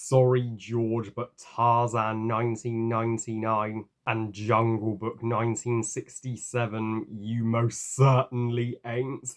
Sorry, George, but Tarzan 1999 and Jungle Book 1967, you most certainly ain't.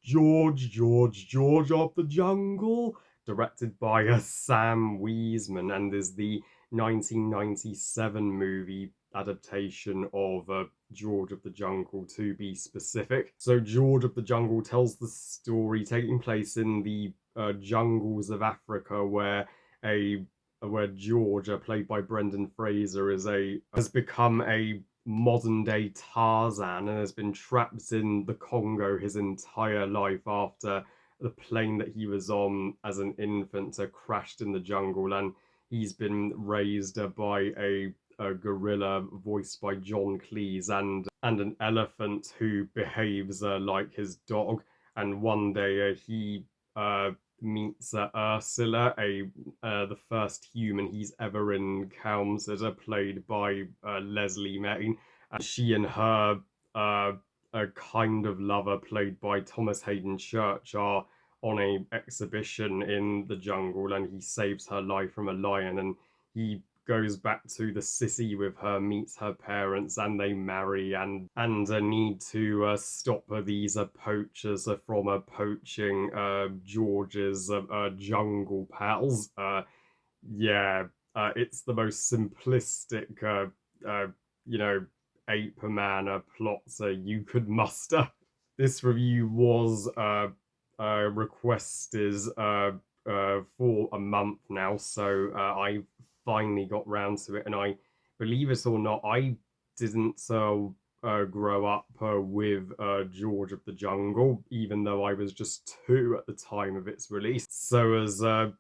George of the Jungle, directed by Sam Weisman, and is the 1997 movie adaptation of George of the Jungle, to be specific. So, George of the Jungle tells the story taking place in the jungles of Africa, a where George, played by Brendan Fraser, has become a modern day Tarzan and has been trapped in the Congo his entire life after the plane that he was on as an infant crashed in the jungle, and he's been raised by a gorilla voiced by John Cleese and an elephant who behaves like his dog. And one day he uh, meets Ursula, the first human he's ever encountered, played by Leslie May. And she and her a kind of lover, played by Thomas Hayden Church, are on a exhibition in the jungle, and he saves her life from a lion, and he goes back to the city with her, meets her parents, and they marry and need to stop these poachers from poaching George's jungle pals. Yeah, it's the most simplistic, uh, you know, ape man plots you could muster. This review was requested for a month now, so I finally got round to it, and I believe it or not, I didn't grow up with George of the Jungle, even though I was just 2 at the time of its release. So as a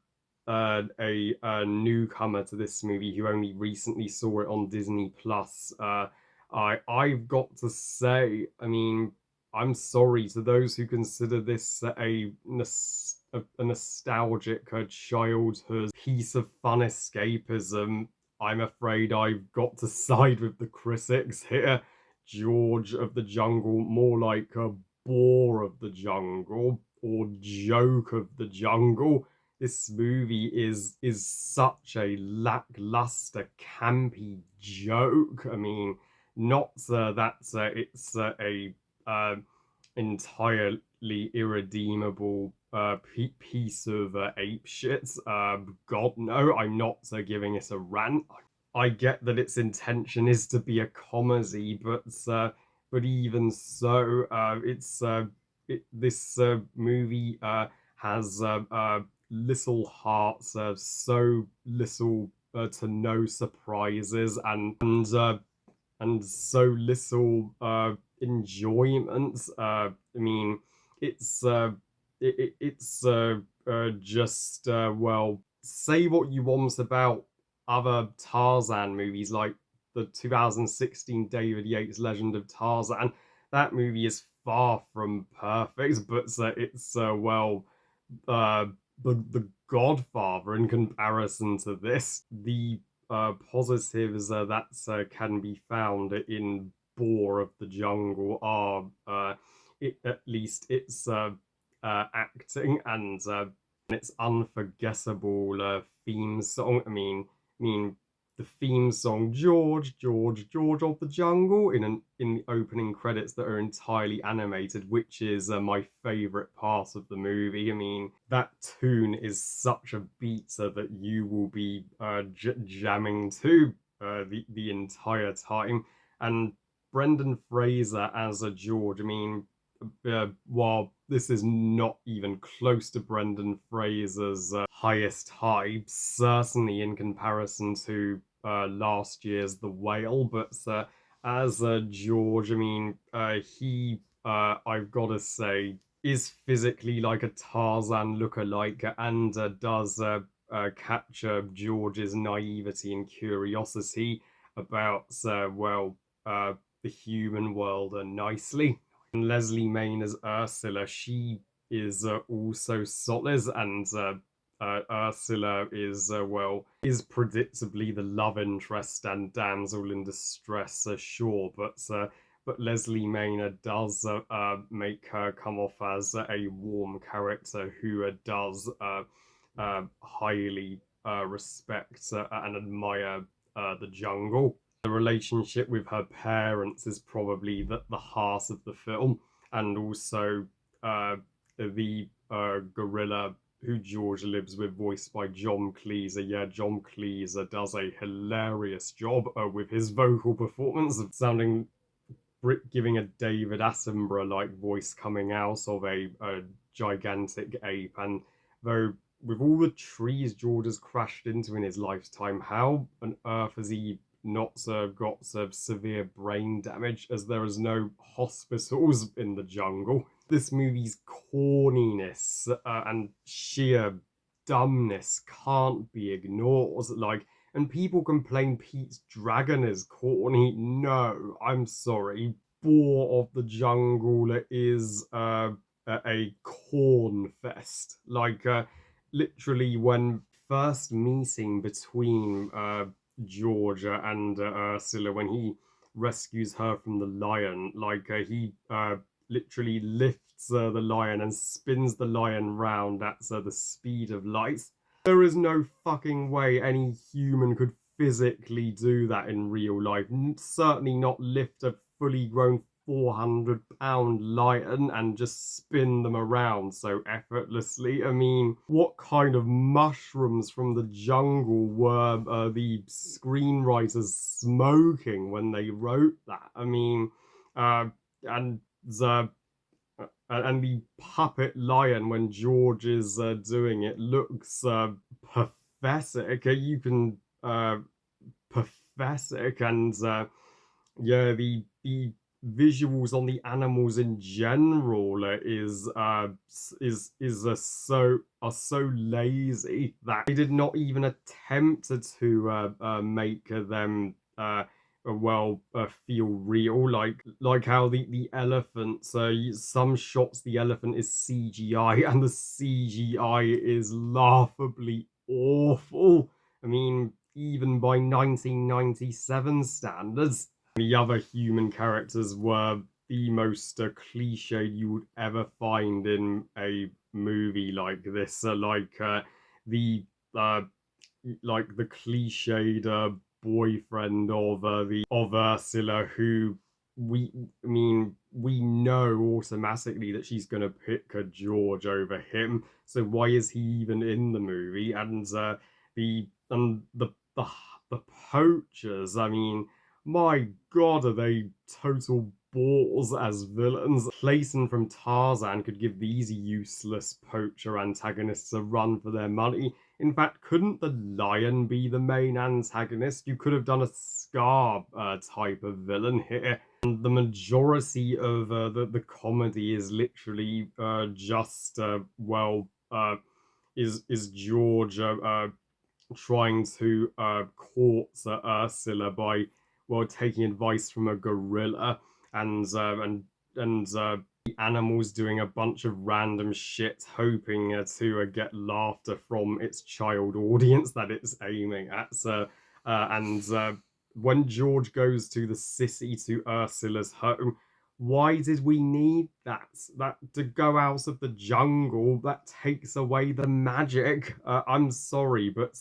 newcomer to this movie who only recently saw it on Disney Plus, I've got to say, I mean, I'm sorry to those who consider this a nostalgic childhood piece of fun escapism. I'm afraid I've got to side with the critics here. George of the Jungle, more like a bore of the jungle or joke of the jungle. This movie is such a lackluster, campy joke. I mean, not that it's a entirely irredeemable piece of ape shit. God, no, I'm not giving it a rant. I get that its intention is to be a comedy, but even so, this movie has little hearts, so little to no surprises, and so little enjoyment. I mean, it's it's just well, say what you want about other Tarzan movies, like the 2016 David Yates Legend of Tarzan. That movie is far from perfect, but it's well, uh, the Godfather in comparison to this. The positives that can be found in Boar of the Jungle are at least its acting and its unforgettable theme song. I mean, the theme song George of the Jungle in the opening credits that are entirely animated, which is my favorite part of the movie. I mean, that tune is such a beater that you will be jamming to the entire time. And Brendan Fraser as a George, I mean, while this is not even close to Brendan Fraser's highest high, certainly in comparison to last year's The Whale, but as George, I mean, I've got to say, is physically like a Tarzan lookalike and does capture George's naivety and curiosity about, the human world nicely. And Leslie Main as Ursula, she is also solid and Ursula is, well, is predictably the love interest and damsel in distress, sure, but Leslie Manor does make her come off as a warm character who does highly respect and admire the jungle. The relationship with her parents is probably the heart of the film, and also the gorilla who George lives with, voiced by John Cleese. Yeah, John Cleese does a hilarious job with his vocal performance of sounding, giving a David Attenborough like voice coming out of a gigantic ape. And though with all the trees George has crashed into in his lifetime, how on earth has he not got severe brain damage, as there is no hospitals in the jungle? This movie's corniness and sheer dumbness can't be ignored. Like, and people complain Pete's Dragon is corny. No, I'm sorry. Boar of the Jungle is a corn fest. Like, literally, when first meeting between Georgia and Ursula, when he rescues her from the lion, like, he literally lifts the lion and spins the lion round at the speed of light. There is no fucking way any human could physically do that in real life. Certainly not lift a fully grown 400-pound lion and just spin them around so effortlessly. I mean, what kind of mushrooms from the jungle were the screenwriters smoking when they wrote that? I mean, and the and the puppet lion, when George is doing it, looks pathetic. You can pathetic, and yeah, the visuals on the animals in general are so lazy that they did not even attempt to make them feel real, like how the elephant, some shots the elephant is CGI and the CGI is laughably awful. I mean, even by 1997 standards. The other human characters were the most cliched you would ever find in a movie like this. The uh, the cliched boyfriend of Ursula, who we know automatically that she's gonna pick George over him. So why is he even in the movie? And the and the poachers. I mean, my god, are they total balls as villains? Clayton from Tarzan could give these useless poacher antagonists a run for their money. In fact, couldn't the lion be the main antagonist? You could have done a Scar type of villain here. And the majority of the comedy is literally just, is George trying to court Ursula by, well, taking advice from a gorilla, and the animals doing a bunch of random shit, hoping to get laughter from its child audience that it's aiming at. And when George goes to the city, to Ursula's home, why did we need that? That to go out of the jungle, that takes away the magic. I'm sorry, but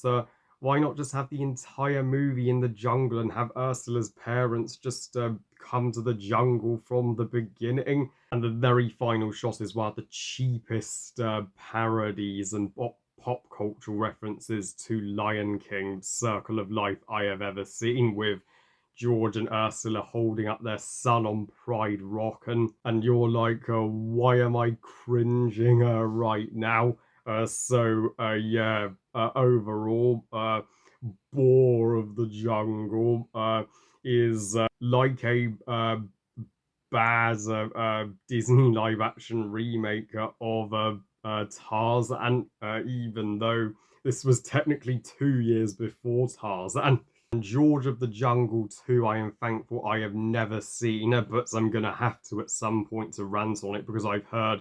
why not just have the entire movie in the jungle and have Ursula's parents just come to the jungle from the beginning? And the very final shot is one of the cheapest parodies and pop cultural references to Lion King, Circle of Life I have ever seen, with George and Ursula holding up their son on Pride Rock, and you're like, why am I cringing right now? Yeah, overall, Boar of the Jungle is like a bad Disney live action remake of Tarzan, even though this was technically 2 years before Tarzan. And George of the Jungle 2, I am thankful I have never seen, but I'm gonna have to at some point to rant on it, because I've heard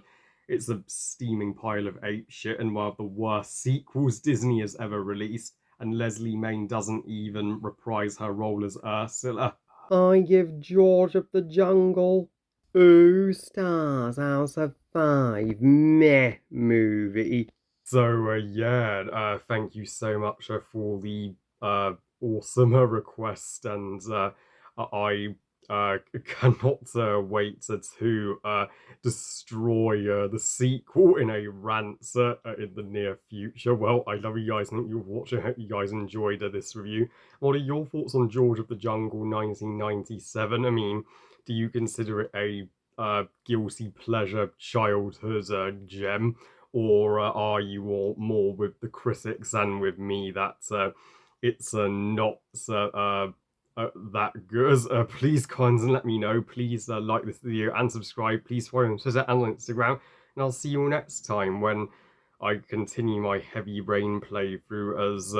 it's a steaming pile of ape shit and one of the worst sequels Disney has ever released. And Leslie Mann doesn't even reprise her role as Ursula. I give George of the Jungle 2 stars out of 5. Meh movie. So yeah, thank you so much for the awesome request, and I cannot wait to destroy the sequel in a rant in the near future. Well, I love you guys. Thank you for watching. I hope you guys enjoyed this review. What are your thoughts on George of the Jungle 1997? I mean, do you consider it a guilty pleasure childhood gem? Or are you all more with the critics and with me that it's not that good? Please comment and let me know. Please like this video and subscribe. Please follow me on Twitter and on Instagram. And I'll see you all next time when I continue my heavy rain playthrough as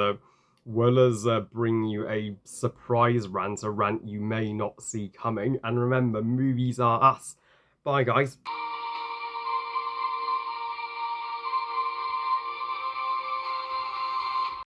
well as bring you a surprise rant, a rant you may not see coming. And remember, movies are us. Bye, guys.